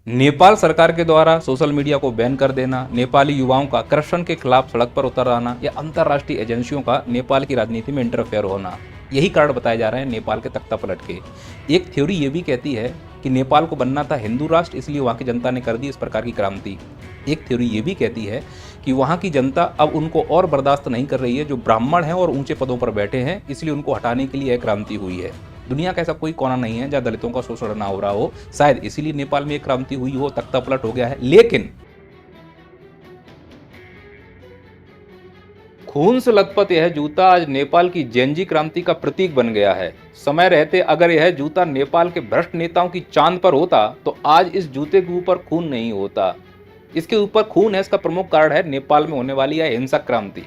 नेपाल सरकार के द्वारा सोशल मीडिया को बैन कर देना, नेपाली युवाओं का करप्शन के खिलाफ सड़क पर उतर आना या अंतर्राष्ट्रीय एजेंसियों का नेपाल की राजनीति में इंटरफेयर होना, यही कारण बताए जा रहे हैं नेपाल के तख्ता पलट के। एक थ्योरी ये भी कहती है कि नेपाल को बनना था हिंदू राष्ट्र, इसलिए वहाँ की जनता ने कर दी इस प्रकार की क्रांति। एक थ्योरी ये भी कहती है कि वहाँ की जनता अब उनको और बर्दाश्त नहीं कर रही है, जो ब्राह्मण हैं और ऊंचे पदों पर बैठे हैं, इसलिए उनको हटाने के लिए यह क्रांति हुई है। दुनिया का ऐसा कोई कोना नहीं है जहाँ दलितों का शोषण ना हो रहा हो, शायद इसीलिए नेपाल में एक क्रांति हुई हो, तख्ता पलट हो गया है। लेकिन खून से लथपथ यह जूता आज नेपाल की जेनजी क्रांति का प्रतीक बन गया है। समय रहते अगर यह जूता नेपाल के भ्रष्ट नेताओं की चांद पर होता तो आज इस जूते के ऊपर खून नहीं होता। इसके ऊपर खून है, इसका प्रमुख कारण है नेपाल में होने वाली यह हिंसक क्रांति।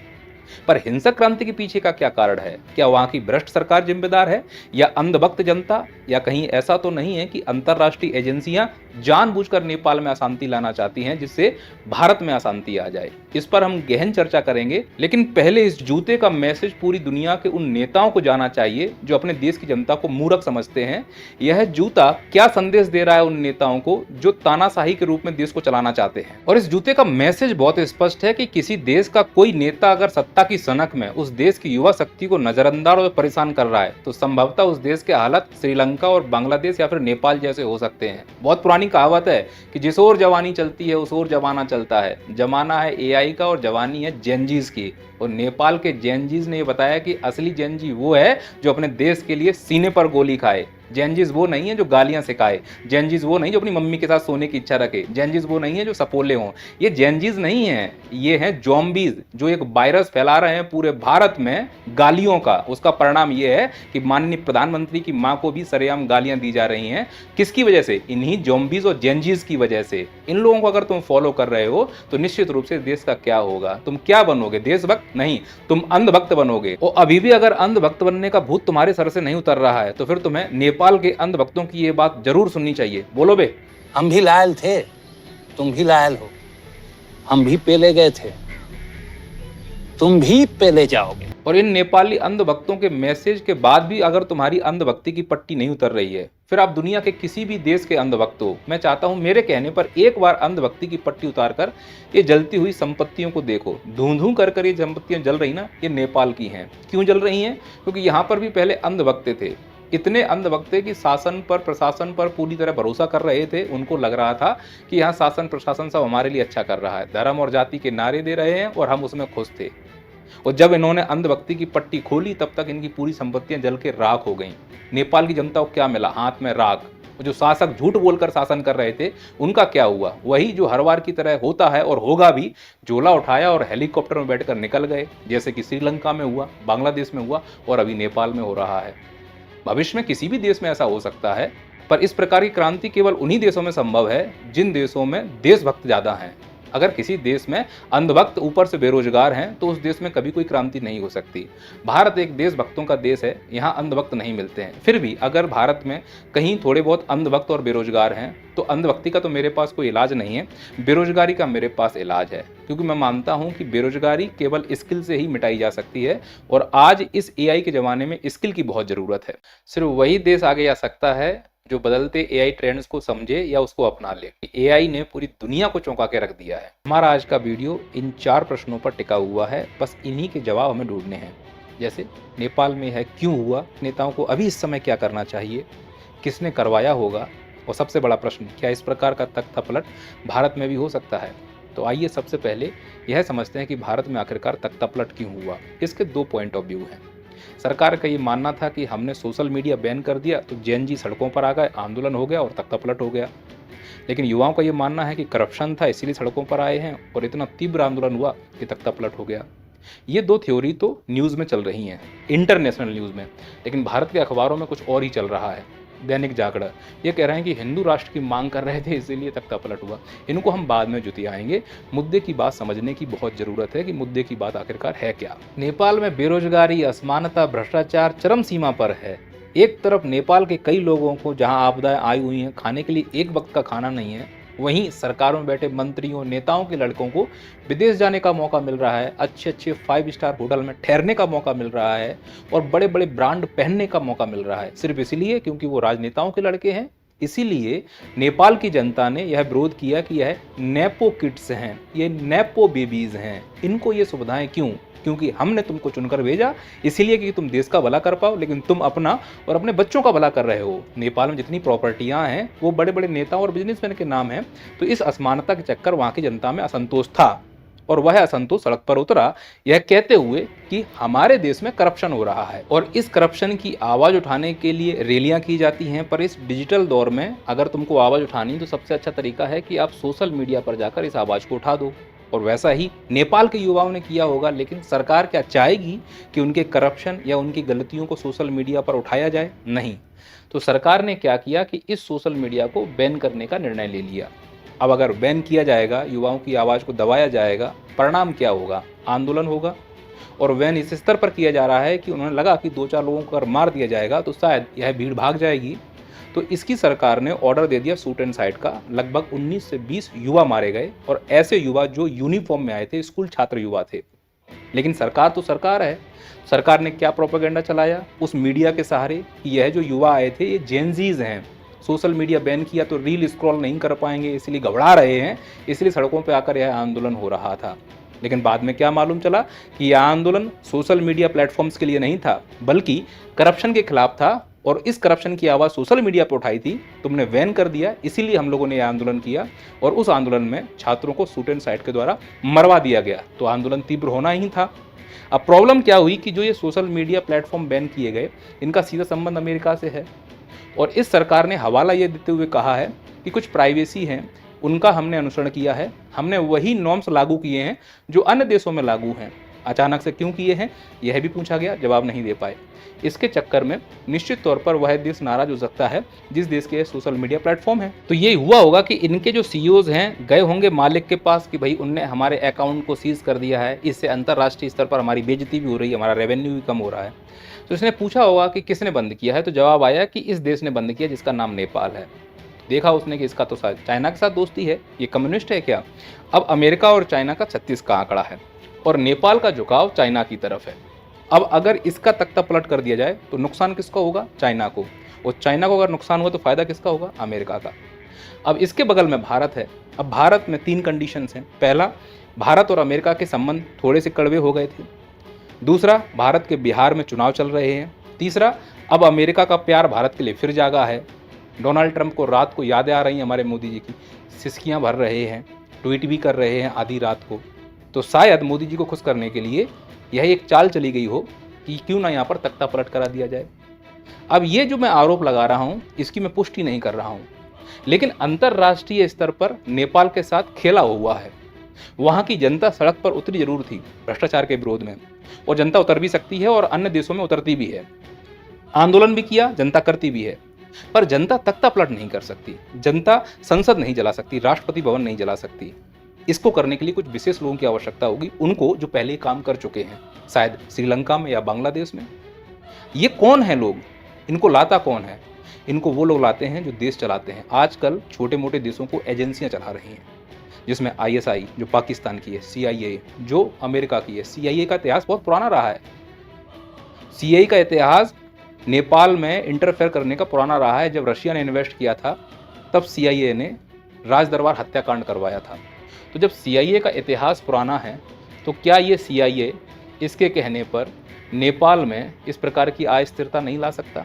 पर हिंसक क्रांति के पीछे का क्या कारण है? क्या वहां की भ्रष्ट सरकार जिम्मेदार है या अंधभक्त जनता, या कहीं ऐसा तो नहीं है कि अंतर्राष्ट्रीय एजेंसियां जानबूझकर नेपाल में अशांति लाना चाहती हैं जिससे भारत में अशांति आ जाए? इस पर हम गहन चर्चा करेंगे, लेकिन पहले इस जूते का मैसेज पूरी दुनिया के उन नेताओं को जाना चाहिए जो अपने देश की जनता को मूर्ख समझते हैं। यह जूता क्या संदेश दे रहा है उन नेताओं को जो तानाशाही के रूप में देश को चलाना चाहते हैं? और इस जूते का मैसेज बहुत स्पष्ट है कि किसी देश का कोई नेता अगर सत्ता की सनक में उस देश की युवा शक्ति को नजरअंदाज और परेशान कर रहा है तो संभवतः उस देश के हालत श्रीलंका और बांग्लादेश या फिर नेपाल जैसे हो सकते हैं। बहुत पुरानी कहावत है कि जिस ओर जवानी चलती है उस ओर जमाना चलता है। जमाना है एआई का और जवानी है जेनजीज की। और नेपाल के जेनजीज ने यह बताया कि असली जेनजी वो है जो अपने देश के लिए सीने पर गोली खाए। जेनजीज वो नहीं है जो गालियां सिखाए। जेनजीज वो नहीं जो अपनी मम्मी के साथ सोने की इच्छा रखे। जेनजीज वो नहीं है जो सपोले हों। ये जेनजीज नहीं है, ये हैं ज़ॉम्बीज जो एक वायरस फैला रहे हैं पूरे भारत में गालियों का। उसका परिणाम ये है कि माननीय प्रधानमंत्री की मां को भी सरेआम गालियां दी जा रही हैं। किसकी वजह से? इन्हीं ज़ॉम्बीज और जेनजीज की वजह से। इन लोगों को अगर तुम फॉलो कर रहे हो तो निश्चित रूप से देश का क्या होगा? तुम क्या बनोगे? देशभक्त नहीं, तुम अंधभक्त बनोगे। और अभी भी अगर अंधभक्त बनने का भूत तुम्हारे सर से नहीं उतर रहा है तो फिर तुम्हें नेपाल के अंधभक्तों की ये बात जरूर सुननी चाहिए। बोलो बे। हम भी लायल थे, तुम भी लायल हो। हम भी पेले गए थे, तुम भी पेले जाओगे। और इन नेपाली अंधभक्तों के मैसेज के बाद भी अगर तुम्हारी अंधभक्ति की पट्टी नहीं उतर रही है, फिर आप दुनिया के किसी भी देश के अंधभक्त हो, मैं चाहता हूं मेरे कहने पर एक बार अंधभक्ति की पट्टी उतार कर ये जलती हुई संपत्तियों को देखो। धूं धूं कर ये संपत्तियां जल रही ना, ये नेपाल की हैं। क्यों जल रही हैं? क्योंकि यहां पर भी पहले अंधभक्त थे। इतने अंधभक्त थे कि शासन पर, प्रशासन पर पूरी तरह भरोसा कर रहे थे। उनको लग रहा था कि यहाँ शासन प्रशासन सब हमारे लिए अच्छा कर रहा है, धर्म और जाति के नारे दे रहे हैं और हम उसमें खुश थे। और जब इन्होंने अंधभक्ति की पट्टी खोली तब तक इनकी पूरी संपत्तियां जल के राख हो गईं। नेपाल की जनता को क्या मिला? हाथ में राख। जो शासक झूठ बोलकर शासन कर रहे थे उनका क्या हुआ? वही जो हर बार की तरह होता है और होगा भी, झोला उठाया और हेलीकॉप्टर में बैठकर निकल गए, जैसे कि श्रीलंका में हुआ, बांग्लादेश में हुआ और अभी नेपाल में हो रहा है। भविष्य में किसी भी देश में ऐसा हो सकता है, पर इस प्रकार की क्रांति केवल उन्हीं देशों में संभव है जिन देशों में देशभक्त ज्यादा हैं। अगर किसी देश में अंधभक्त ऊपर से बेरोजगार हैं तो उस देश में कभी कोई क्रांति नहीं हो सकती। भारत एक देशभक्तों का देश है, यहाँ अंधभक्त नहीं मिलते हैं। फिर भी अगर भारत में कहीं थोड़े बहुत अंधभक्त और बेरोजगार हैं तो अंधभक्ति का तो मेरे पास कोई इलाज नहीं है, बेरोजगारी का मेरे पास इलाज है। क्योंकि मैं मानता हूं कि बेरोजगारी केवल स्किल से ही मिटाई जा सकती है और आज इस एआई के ज़माने में स्किल की बहुत ज़रूरत है। सिर्फ वही देश आगे जा सकता है जो बदलते एआई ट्रेंड्स को समझे या उसको अपना ले। एआई ने पूरी दुनिया को चौंका के रख दिया है। हमारा आज का वीडियो इन 4 प्रश्नों पर टिका हुआ है, बस इन्हीं के जवाब हमें ढूंढने हैं। जैसे नेपाल में है क्यों हुआ, नेताओं को अभी इस समय क्या करना चाहिए, किसने करवाया होगा, और सबसे बड़ा प्रश्न, क्या इस प्रकार का तख्ता पलट भारत में भी हो सकता है? तो आइए सबसे पहले यह समझते हैं कि भारत में आखिरकार तख्ता पलट क्यों हुआ। इसके 2 पॉइंट ऑफ व्यू हैं। सरकार का ये मानना था कि हमने सोशल मीडिया बैन कर दिया तो जेनजी सड़कों पर आ गए, आंदोलन हो गया और तख्ता पलट हो गया। लेकिन युवाओं का ये मानना है कि करप्शन था इसीलिए सड़कों पर आए हैं और इतना तीव्र आंदोलन हुआ कि तख्ता पलट हो गया। ये 2 थ्योरी तो न्यूज़ में चल रही हैं, इंटरनेशनल न्यूज़ में, लेकिन भारत के अखबारों में कुछ और ही चल रहा है। दैनिक जागरण ये कह रहे हैं कि हिंदू राष्ट्र की मांग कर रहे थे इसीलिए तख्ता पलट हुआ। इनको हम बाद में जुटियाएंगे। मुद्दे की बात समझने की बहुत जरूरत है कि मुद्दे की बात आखिरकार है क्या। नेपाल में बेरोजगारी, असमानता, भ्रष्टाचार चरम सीमा पर है। एक तरफ नेपाल के कई लोगों को जहां आपदाएं आई हुई हैं, खाने के लिए एक वक्त का खाना नहीं है, वहीं सरकारों में बैठे मंत्रियों, नेताओं के लड़कों को विदेश जाने का मौका मिल रहा है, अच्छे अच्छे 5 स्टार होटल में ठहरने का मौका मिल रहा है और बड़े बड़े ब्रांड पहनने का मौका मिल रहा है, सिर्फ इसलिए क्योंकि वो राजनेताओं के लड़के हैं। इसीलिए नेपाल की जनता ने यह विरोध किया कि यह नेपो किड्स हैं, ये नेपो बेबीज हैं, इनको ये सुविधाएं क्यों? क्योंकि हमने तुमको चुनकर भेजा इसलिए कि तुम देश का भला कर पाओ, लेकिन तुम अपना और अपने बच्चों का भला कर रहे हो। नेपाल में जितनी प्रॉपर्टियां हैं वो बड़े बड़े नेताओं और बिजनेसमैन के नाम हैं। तो इस असमानता के चक्कर वहाँ की जनता में असंतोष था और वह असंतोष सड़क पर उतरा, यह कहते हुए कि हमारे देश में करप्शन हो रहा है और इस करप्शन की आवाज़ उठाने के लिए रैलियां की जाती हैं। पर इस डिजिटल दौर में अगर तुमको आवाज़ उठानी है तो सबसे अच्छा तरीका है कि आप सोशल मीडिया पर जाकर इस आवाज़ को उठा दो। और वैसा ही नेपाल के युवाओं ने किया होगा, लेकिन सरकार क्या चाहेगी कि उनके करप्शन या उनकी गलतियों को सोशल मीडिया पर उठाया जाए? नहीं। तो सरकार ने क्या किया कि इस सोशल मीडिया को बैन करने का निर्णय ले लिया। अब अगर बैन किया जाएगा, युवाओं की आवाज़ को दबाया जाएगा, परिणाम क्या होगा? आंदोलन होगा। और बैन इस स्तर पर किया जा रहा है कि उन्हें लगा कि 2-4 लोगों को अगर मार दिया जाएगा तो शायद यह भीड़ भाग जाएगी। तो इसकी सरकार ने ऑर्डर दे दिया शूट एंड साइट का। लगभग 19 से 20 युवा मारे गए और ऐसे युवा जो यूनिफॉर्म में आए थे, स्कूल छात्र युवा थे। लेकिन सरकार तो सरकार है। सरकार ने क्या प्रोपेगेंडा चलाया उस मीडिया के सहारे कि यह जो युवा आए थे ये जेनजीज हैं, सोशल मीडिया बैन किया तो रील स्क्रॉल नहीं कर पाएंगे, इसलिए घबरा रहे हैं, इसलिए सड़कों पर आकर यह आंदोलन हो रहा था। लेकिन बाद में क्या मालूम चला कि यह आंदोलन सोशल मीडिया प्लेटफॉर्म्स के लिए नहीं था, बल्कि करप्शन के खिलाफ था। और इस करप्शन की आवाज़ सोशल मीडिया पर उठाई थी, तुमने बैन कर दिया, इसीलिए हम लोगों ने यह आंदोलन किया और उस आंदोलन में छात्रों को शूट एंड साइट के द्वारा मरवा दिया गया। तो आंदोलन तीव्र होना ही था। अब प्रॉब्लम क्या हुई कि जो ये सोशल मीडिया प्लेटफॉर्म बैन किए गए, इनका सीधा संबंध अमेरिका से है और इस सरकार ने हवाला ये देते हुए कहा है कि कुछ प्राइवेसी हैं, उनका हमने अनुसरण किया है, हमने वही नॉर्म्स लागू किए हैं जो अन्य देशों में लागू हैं। अचानक से क्यों किए हैं यह भी पूछा गया, जवाब नहीं दे पाए। इसके चक्कर में निश्चित तौर पर वह देश नाराज हो सकता है जिस देश के सोशल मीडिया प्लेटफॉर्म है। तो ये हुआ होगा कि इनके जो सीईओज हैं गए होंगे मालिक के पास कि भाई उनने हमारे अकाउंट को सीज कर दिया है, इससे अंतर्राष्ट्रीय स्तर पर हमारी बेइज्जती भी हो रही है, हमारा रेवेन्यू भी कम हो रहा है। तो इसने पूछा होगा कि किसने बंद किया है, तो जवाब आया कि इस देश ने बंद किया जिसका नाम नेपाल है। देखा उसने कि इसका तो चाइना के साथ दोस्ती है, ये कम्युनिस्ट है क्या? अब अमेरिका और चाइना का 36 का आंकड़ा है और नेपाल का झुकाव चाइना की तरफ है। अब अगर इसका तख्ता पलट कर दिया जाए तो नुकसान किसका होगा? चाइना को। और चाइना को अगर नुकसान हुआ तो फायदा किसका होगा? अमेरिका का। अब इसके बगल में भारत है। अब भारत में 3 कंडीशंस हैं। पहला, भारत और अमेरिका के संबंध थोड़े से कड़वे हो गए थे। दूसरा, भारत के बिहार में चुनाव चल रहे हैं। तीसरा, अब अमेरिका का प्यार भारत के लिए फिर जागा है। डोनाल्ड ट्रंप को रात को यादें आ रही हैं हमारे मोदी जी की, सिसकियाँ भर रहे हैं, ट्वीट भी कर रहे हैं आधी रात को। तो शायद मोदी जी को खुश करने के लिए यह एक चाल चली गई हो कि क्यों ना यहाँ पर तख्ता पलट करा दिया जाए। अब ये जो मैं आरोप लगा रहा हूँ इसकी मैं पुष्टि नहीं कर रहा हूँ, लेकिन अंतर्राष्ट्रीय स्तर पर नेपाल के साथ खेला हुआ है। वहाँ की जनता सड़क पर उतरी जरूर थी भ्रष्टाचार के विरोध में, और जनता उतर भी सकती है और अन्य देशों में उतरती भी है। आंदोलन भी किया, जनता करती भी है, पर जनता तख्ता पलट नहीं कर सकती। जनता संसद नहीं जला सकती, राष्ट्रपति भवन नहीं जला सकती। इसको करने के लिए कुछ विशेष लोगों की आवश्यकता होगी, उनको जो पहले काम कर चुके हैं, शायद श्रीलंका में या बांग्लादेश में। ये कौन है लोग? इनको लाता कौन है? इनको वो लोग लाते हैं जो देश चलाते हैं। आजकल छोटे मोटे देशों को एजेंसियां चला रही हैं, जिसमें ISI जो पाकिस्तान की है, CIA जो अमेरिका की है। CIA का इतिहास बहुत पुराना रहा है। CIA का इतिहास नेपाल में इंटरफेयर करने का पुराना रहा है। जब रशिया ने इन्वेस्ट किया था तब CIA ने राज दरबार हत्याकांड करवाया था। तो जब CIA का इतिहास पुराना है तो क्या ये CIA इसके कहने पर नेपाल में इस प्रकार की अस्थिरता नहीं ला सकता?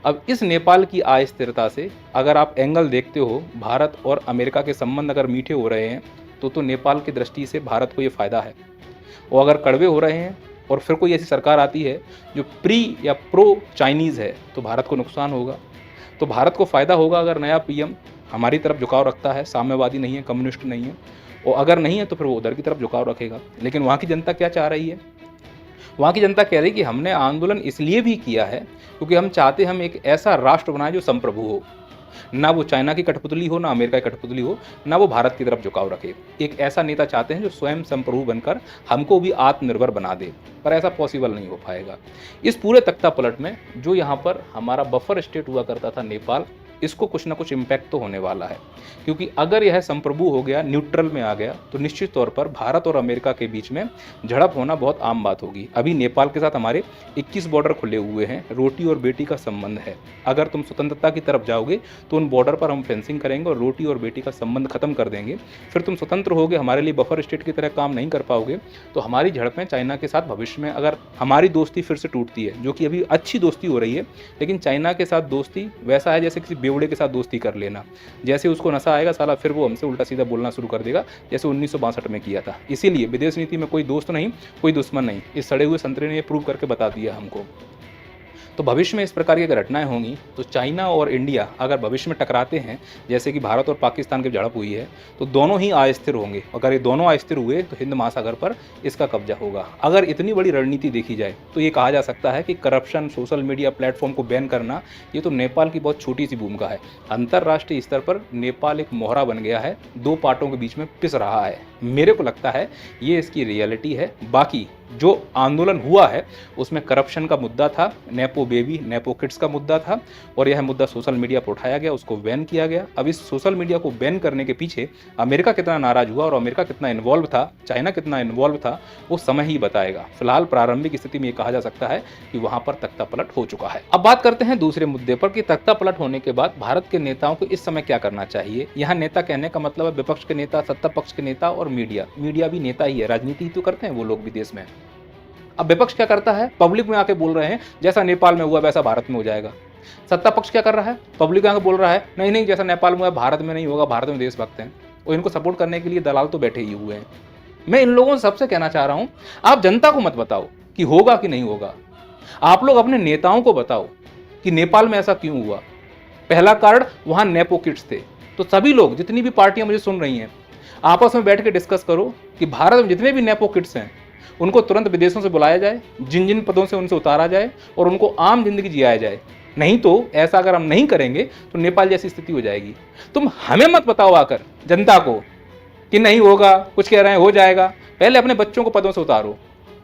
अब इस नेपाल की अस्थिरता से अगर आप एंगल देखते हो, भारत और अमेरिका के संबंध अगर मीठे हो रहे हैं तो नेपाल की दृष्टि से भारत को ये फ़ायदा है। और अगर कड़वे हो रहे हैं और फिर कोई ऐसी सरकार आती है जो प्री या प्रो चाइनीज़ है तो भारत को नुकसान होगा। तो भारत को फ़ायदा होगा अगर नया PM हमारी तरफ झुकाव रखता है, साम्यवादी नहीं है, कम्युनिस्ट नहीं है, और अगर नहीं है तो फिर वो उधर की तरफ झुकाव रखेगा। लेकिन वहाँ की जनता क्या चाह रही है? वहाँ की जनता कह रही है कि हमने आंदोलन इसलिए भी किया है क्योंकि हम चाहते हम एक ऐसा राष्ट्र बनाए जो संप्रभु हो, ना वो चाइना की कठपुतली हो, ना अमेरिका की कठपुतली हो, ना वो भारत की तरफ झुकाव रखे। एक ऐसा नेता चाहते हैं जो स्वयं संप्रभु बनकर हमको भी आत्मनिर्भर बना दे, पर ऐसा पॉसिबल नहीं हो पाएगा। इस पूरे तख्ता पलट में जो यहाँ पर हमारा बफर स्टेट हुआ करता था नेपाल, इसको कुछ ना कुछ इम्पैक्ट तो होने वाला है, क्योंकि अगर यह संप्रभु हो गया, न्यूट्रल में आ गया, तो निश्चित तौर पर भारत और अमेरिका के बीच में झड़प होना बहुत आम बात होगी। अभी नेपाल के साथ हमारे 21 बॉर्डर खुले हुए हैं, रोटी और बेटी का संबंध है। अगर तुम स्वतंत्रता की तरफ जाओगे तो उन बॉर्डर पर हम फेंसिंग करेंगे और रोटी और बेटी का संबंध खत्म कर देंगे। फिर तुम स्वतंत्र होगे, हमारे लिए बफर स्टेट की तरह काम नहीं कर पाओगे, तो हमारी झड़पें चाइना के साथ भविष्य में, अगर हमारी दोस्ती फिर से टूटती है, जो कि अभी अच्छी दोस्ती हो रही है, लेकिन चाइना के साथ दोस्ती वैसा है जैसे किसी बेवड़े के साथ दोस्ती कर लेना। जैसे उसको नशा आएगा साला, फिर वो हमसे उल्टा सीधा बोलना शुरू कर देगा, जैसे 1962 में किया था। इसीलिए विदेश नीति में कोई दोस्त नहीं, कोई दुश्मन नहीं। इस सड़े हुए संतरे ने ये प्रूव करके बता दिया हमको। तो भविष्य में इस प्रकार की अगर घटनाएं होंगी तो चाइना और इंडिया अगर भविष्य में टकराते हैं, जैसे कि भारत और पाकिस्तान की झड़प हुई है, तो दोनों ही अस्थिर होंगे। अगर ये दोनों अस्थिर हुए तो हिंद महासागर पर इसका कब्जा होगा। अगर इतनी बड़ी रणनीति देखी जाए तो ये कहा जा सकता है कि करप्शन, सोशल मीडिया प्लेटफॉर्म को बैन करना, ये तो नेपाल की बहुत छोटी सी भूमिका है। अंतर्राष्ट्रीय स्तर पर नेपाल एक मोहरा बन गया है, दो पार्टों के बीच में पिस रहा है। मेरे को लगता है ये इसकी रियलिटी है। बाकी जो आंदोलन हुआ है उसमें करप्शन का मुद्दा था, नेपो बेबी, नेपो किड्स का मुद्दा था, और यह मुद्दा सोशल मीडिया पर उठाया गया, उसको बैन किया गया। अब इस सोशल मीडिया को बैन करने के पीछे अमेरिका कितना नाराज हुआ और अमेरिका कितना इन्वॉल्व था, चाइना कितना इन्वॉल्व था, वो समय ही बताएगा। फिलहाल प्रारंभिक स्थिति में ये कहा जा सकता है कि वहां पर तख्ता पलट हो चुका है। अब बात करते हैं दूसरे मुद्दे पर कि तख्ता पलट होने के बाद भारत के नेताओं को इस समय क्या करना चाहिए। यहाँ नेता कहने का मतलब है विपक्ष के नेता, सत्ता पक्ष के नेता और मीडिया। मीडिया भी नेता ही है, राजनीति तो करते हैं वो लोग भी देश में। अब विपक्ष क्या करता है, पब्लिक में आके बोल रहे हैं जैसा नेपाल में हुआ वैसा भारत में हो जाएगा। सत्ता पक्ष क्या कर रहा है, पब्लिक में आके बोल रहा है नहीं नहीं जैसा नेपाल में हुआ भारत में नहीं होगा, भारत में देशभक्त हैं। और इनको सपोर्ट करने के लिए दलाल तो बैठे ही हुए हैं। मैं इन लोगों से सबसे कहना चाह रहा हूं, आप जनता को मत बताओ कि होगा कि नहीं होगा, आप लोग अपने नेताओं को बताओ कि नेपाल में ऐसा क्यों हुआ। पहला कारण वहां नेपो किड्स थे। तो सभी लोग, जितनी भी पार्टियां मुझे सुन रही हैं, आपस में बैठ के डिस्कस करो कि भारत में जितने भी नेपो किड्स हैं उनको तुरंत विदेशों से बुलाया जाए, जिन जिन पदों से उनसे उतारा जाए और उनको आम जिंदगी जियाया जाए। नहीं तो ऐसा अगर हम नहीं करेंगे तो नेपाल जैसी स्थिति हो जाएगी। तुम हमें मत बताओ आकर जनता को कि नहीं होगा, कुछ कह रहे हैं हो जाएगा। पहले अपने बच्चों को पदों से उतारो,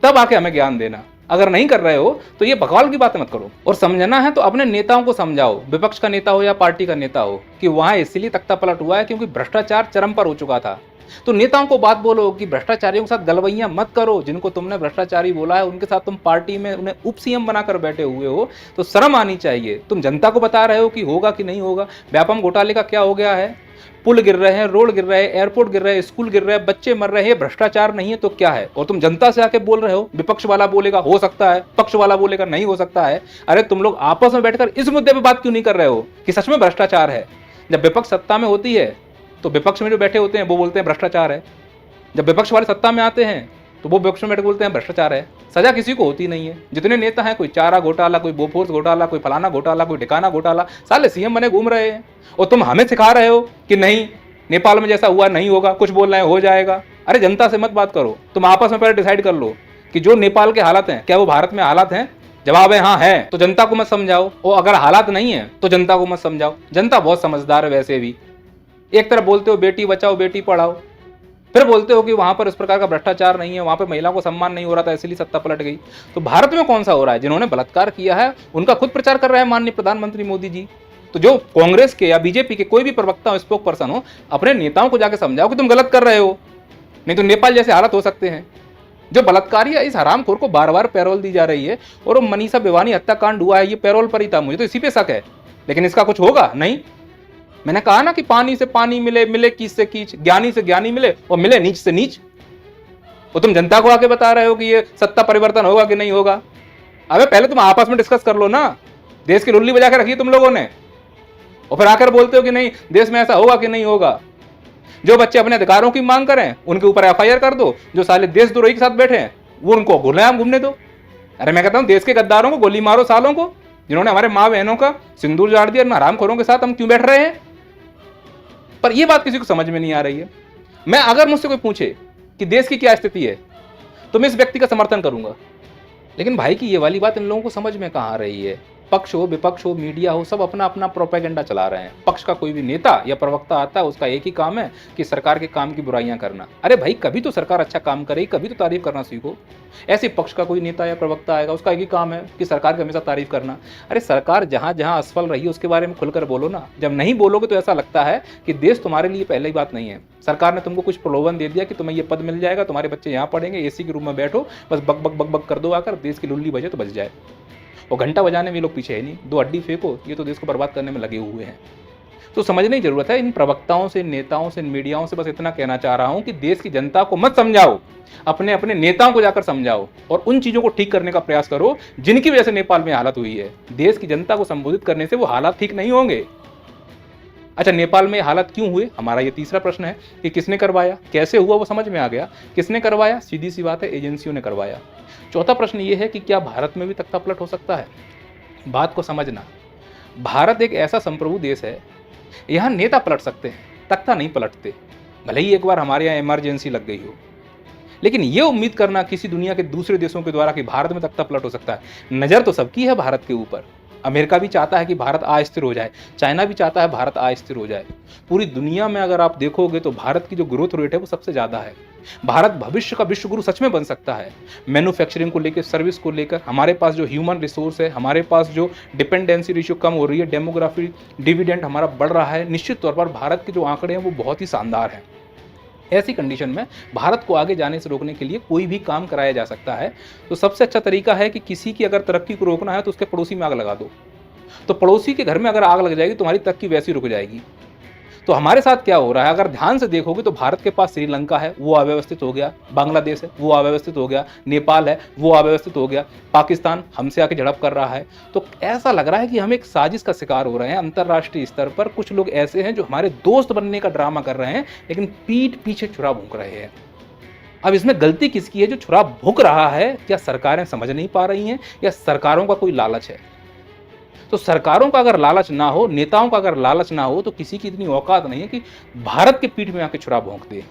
तब आके हमें ज्ञान देना। अगर नहीं कर रहे हो तो ये बकवाल की बातें मत करो। और समझना है तो अपने नेताओं को समझाओ, विपक्ष का नेता हो या पार्टी का नेता हो, कि वहां इसलिए तख्ता पलट हुआ है क्योंकि भ्रष्टाचार चरम पर हो चुका था। तो नेताओं को बात बोलो कि भ्रष्टाचारियों के साथ गलवैयां मत करो। जिनको तुमने भ्रष्टाचारी बोला है उनके साथ तुम पार्टी में उन्हें उप सीएम बनाकर बैठे हुए हो, तो शर्म आनी चाहिए। तुम जनता को बता रहे हो कि होगा कि नहीं होगा। व्यापम घोटाले का क्या हो गया है, पुल गिर रहे हैं, रोड गिर रहे हैं, एयरपोर्ट गिर रहे हैं, स्कूल गिर रहे हैं, बच्चे मर रहे हैं, भ्रष्टाचार नहीं है तो क्या है। और तुम जनता से आके बोल रहे हो, विपक्ष वाला बोलेगा हो सकता है, पक्ष वाला बोलेगा नहीं हो सकता है। अरे तुम लोग आपस में बैठकर इस मुद्दे पर बात क्यों नहीं कर रहे हो कि सच में भ्रष्टाचार है। जब विपक्ष सत्ता में होती है तो विपक्ष में जो बैठे होते हैं वो बोलते हैं भ्रष्टाचार है, जब विपक्ष वाले सत्ता में आते हैं तो वो विपक्ष में बैठे बोलते हैं भ्रष्टाचार है। सजा किसी को होती नहीं है। जितने नेता हैं, कोई चारा घोटाला, कोई बोफोर्स घोटाला, कोई फलाना घोटाला, कोई ठिकाना घोटाला, साले सीएम बने घूम रहे हैं। और तुम हमें सिखा रहे हो कि नहीं नेपाल में जैसा हुआ नहीं होगा, कुछ बोल रहे हैं हो जाएगा। अरे जनता से मत बात करो, तुम आपस में पहले डिसाइड कर लो कि जो नेपाल के हालात हैं क्या वो भारत में हालात हैं। जवाब है हाँ है, तो जनता को मत समझाओ। और अगर हालात नहीं है तो जनता को मत समझाओ। जनता बहुत समझदार है वैसे भी। एक तरफ बोलते हो बेटी बचाओ बेटी पढ़ाओ, फिर बोलते हो कि वहां पर इस प्रकार का भ्रष्टाचार नहीं है, वहां पर महिला को सम्मान नहीं हो रहा था इसलिए सत्ता पलट गई। तो भारत में कौन सा हो रहा है? जिन्होंने बलात्कार किया है उनका खुद प्रचार कर रहे हैं माननीय प्रधानमंत्री मोदी जी। तो जो कांग्रेस के या बीजेपी के कोई भी प्रवक्ता स्पोक पर्सन हो, अपने नेताओं को जाकर समझाओ कि तुम गलत कर रहे हो, नहीं तो नेपाल जैसे हालत हो सकते हैं। जो बलात्कारी है, इस हरामखोर को बार बार पैरोल दी जा रही है, और वो मनीषा बेवानी हत्याकांड हुआ है ये पैरोल पर ही था। मुझे तो इसी पे शक है, लेकिन इसका कुछ होगा नहीं। मैंने कहा ना कि पानी से पानी मिले, मिले कीच से कीच, ज्ञानी से ज्ञानी मिले और मिले नीच से नीच। वो तुम जनता को आके बता रहे हो कि ये सत्ता परिवर्तन होगा कि नहीं होगा। अबे पहले तुम आपस में डिस्कस कर लो ना। देश की रुल्ली बजा के रखी तुम लोगों ने, और फिर आकर बोलते हो कि नहीं देश में ऐसा होगा कि नहीं होगा। जो बच्चे अपने अधिकारों की मांग करें उनके ऊपर एफआईआर कर दो, जो साले देशद्रोही के साथ बैठे हैं वो उनको गुलाम घूमने दो। अरे मैं कहता हूं देश के गद्दारों को गोली मारो, सालों को जिन्होंने हमारे माँ बहनों का सिंदूर जाड़ दिया, हरामखोरों के साथ हम क्यों बैठ रहे हैं। पर यह बात किसी को समझ में नहीं आ रही है। मैं अगर मुझसे कोई पूछे कि देश की क्या स्थिति है तो मैं इस व्यक्ति का समर्थन करूंगा, लेकिन भाई की ये वाली बात इन लोगों को समझ में कहाँ आ रही है पक्ष हो, विपक्ष हो, मीडिया हो, सब अपना अपना प्रोपेगेंडा चला रहे हैं। पक्ष का कोई भी नेता या प्रवक्ता आता है, उसका एक ही काम है कि सरकार के काम की बुराइयां करना। अरे भाई, कभी तो सरकार अच्छा काम करेगी, कभी तो तारीफ करना सीखो। ऐसे पक्ष का कोई नेता या प्रवक्ता आएगा, उसका एक ही काम है कि सरकार की हमेशा तारीफ करना। अरे सरकार जहां जहां असफल रही है उसके बारे में खुलकर बोलो ना। जब नहीं बोलोगे तो ऐसा लगता है कि देश तुम्हारे लिए पहले ही बात नहीं है। सरकार ने तुमको कुछ प्रलोभन दे दिया कि तुम्हें ये पद मिल जाएगा, तुम्हारे बच्चे यहाँ पढ़ेंगे, एसी के रूम में बैठो, बस बक बक बक बक कर दो आकर, देश की लुल्ली बजे तो बच जाए। और घंटा बजाने में ये लोग पीछे है नहीं, 2 अड्डी फेंको, ये तो देश को बर्बाद करने में लगे हुए हैं। तो समझने की जरूरत है। इन प्रवक्ताओं से, इन नेताओं से, इन मीडियाओं से बस इतना कहना चाह रहा हूं कि देश की जनता को मत समझाओ, अपने अपने नेताओं को जाकर समझाओ और उन चीजों को ठीक करने का प्रयास करो जिनकी वजह से नेपाल में हालत हुई है। देश की जनता को संबोधित करने से वो हालात ठीक नहीं होंगे। अच्छा, नेपाल में हालत क्यों हुए, हमारा ये तीसरा प्रश्न है कि किसने करवाया, कैसे हुआ, वो समझ में आ गया। किसने करवाया, सीधी सी बात है, एजेंसियों ने करवाया। चौथा प्रश्न ये है कि क्या भारत में भी तख्तापलट हो सकता है। बात को समझना, भारत एक ऐसा संप्रभु देश है, यहाँ नेता पलट सकते हैं, तख्ता नहीं पलटते। भले ही एक बार हमारे यहाँ इमरजेंसी लग गई हो, लेकिन ये उम्मीद करना किसी दुनिया के दूसरे देशों के द्वारा कि भारत में तख्ता पलट हो सकता है, नज़र तो सबकी है भारत के ऊपर। अमेरिका भी चाहता है कि भारत अस्थिर हो जाए, चाइना भी चाहता है भारत अस्थिर हो जाए। पूरी दुनिया में अगर आप देखोगे तो भारत की जो ग्रोथ रेट है वो सबसे ज़्यादा है। भारत भविष्य का विश्व गुरु सच में बन सकता है। मैन्युफैक्चरिंग को लेकर, सर्विस को लेकर, हमारे पास जो ह्यूमन रिसोर्स है, हमारे पास जो डिपेंडेंसी रेशियो कम हो रही है, डेमोग्राफी डिविडेंड हमारा बढ़ रहा है, निश्चित तौर पर भारत के जो आंकड़े हैं वो बहुत ही शानदार हैं। ऐसी कंडीशन में भारत को आगे जाने से रोकने के लिए कोई भी काम कराया जा सकता है। तो सबसे अच्छा तरीका है कि किसी की अगर तरक्की को रोकना है तो उसके पड़ोसी में आग लगा दो। तो पड़ोसी के घर में अगर आग लग जाएगी तुम्हारी तरक्की वैसी रुक जाएगी। तो हमारे साथ क्या हो रहा है, अगर ध्यान से देखोगे तो भारत के पास श्रीलंका है, वो अव्यवस्थित हो गया, बांग्लादेश है, वो अव्यवस्थित हो गया, नेपाल है, वो अव्यवस्थित हो गया, पाकिस्तान हमसे आके झड़प कर रहा है। तो ऐसा लग रहा है कि हम एक साजिश का शिकार हो रहे हैं। अंतर्राष्ट्रीय स्तर पर कुछ लोग ऐसे हैं जो हमारे दोस्त बनने का ड्रामा कर रहे हैं, लेकिन पीठ पीछे छुरा भूंक रहे हैं। अब इसमें गलती किसकी है जो छुरा भूंक रहा है? क्या सरकारें समझ नहीं पा रही हैं या सरकारों का कोई लालच है? तो सरकारों का अगर लालच ना हो, नेताओं का अगर लालच ना हो, तो किसी की इतनी औकात नहीं है कि भारत के पीठ में आके छुरा भोंक दे।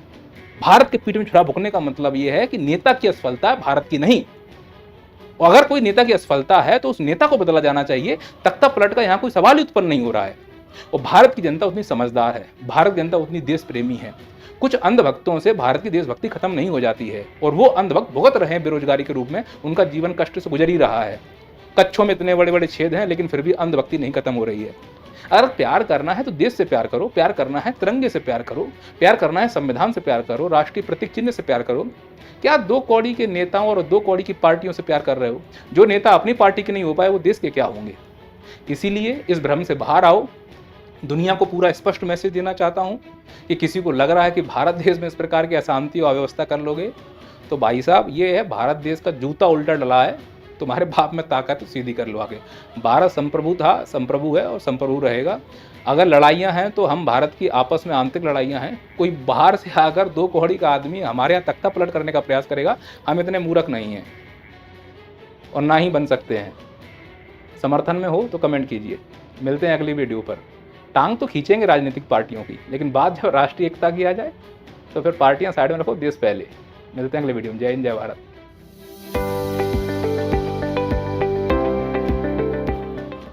भारत के पीठ में छुरा भोंकने का मतलब यह है कि नेता की असफलता है, भारत की नहीं। और अगर कोई नेता की असफलता है तो उस नेता को बदला जाना चाहिए। तख्ता पलट का यहां कोई सवाल ही उत्पन्न नहीं हो रहा है। और भारत की जनता उतनी समझदार है, भारत की जनता उतनी देश प्रेमी है। कुछ अंधभक्तों से भारत की देशभक्ति खत्म नहीं हो जाती है और वो अंधभक्त भुगत रहे हैं बेरोजगारी के रूप में। उनका जीवन कष्ट से गुजर ही रहा है। कच्छों में इतने बड़े बड़े छेद हैं, लेकिन फिर भी अंधभक्ति नहीं खत्म हो रही है। अगर प्यार करना है तो देश से प्यार करो, प्यार करना है तिरंगे से प्यार करो, प्यार करना है संविधान से प्यार करो, राष्ट्रीय प्रतीक चिन्ह से प्यार करो। क्या 2 कौड़ी के नेताओं और 2 कौड़ी की पार्टियों से प्यार कर रहे हो? जो नेता अपनी पार्टी के नहीं हो पाए वो देश के क्या होंगे? इसीलिए इस भ्रम से बाहर आओ। दुनिया को पूरा स्पष्ट मैसेज देना चाहता हूं कि किसी को लग रहा है कि भारत देश में इस प्रकार की अशांति और अव्यवस्था कर लोगे, तो भाई साहब ये है, भारत देश का जूता उल्टा डला है। तुम्हारे बाप में ताकत तो सीधी कर लो आगे। भारत संप्रभु था, संप्रभु है और संप्रभु रहेगा। अगर लड़ाइयाँ हैं तो हम भारत की आपस में आंतरिक लड़ाइयाँ हैं। कोई बाहर से आकर 2 कौड़ी का आदमी हमारे यहाँ तख्ता पलट करने का प्रयास करेगा, हम इतने मूर्ख नहीं हैं और ना ही बन सकते हैं। समर्थन में हो तो कमेंट कीजिए। मिलते हैं अगली वीडियो पर। टांग तो खींचेंगे राजनीतिक पार्टियों की, लेकिन बात जब राष्ट्रीय एकता की आ जाए तो फिर पार्टियां साइड में रखो, देश पहले। मिलते हैं अगले वीडियो में। जय हिंद, जय भारत।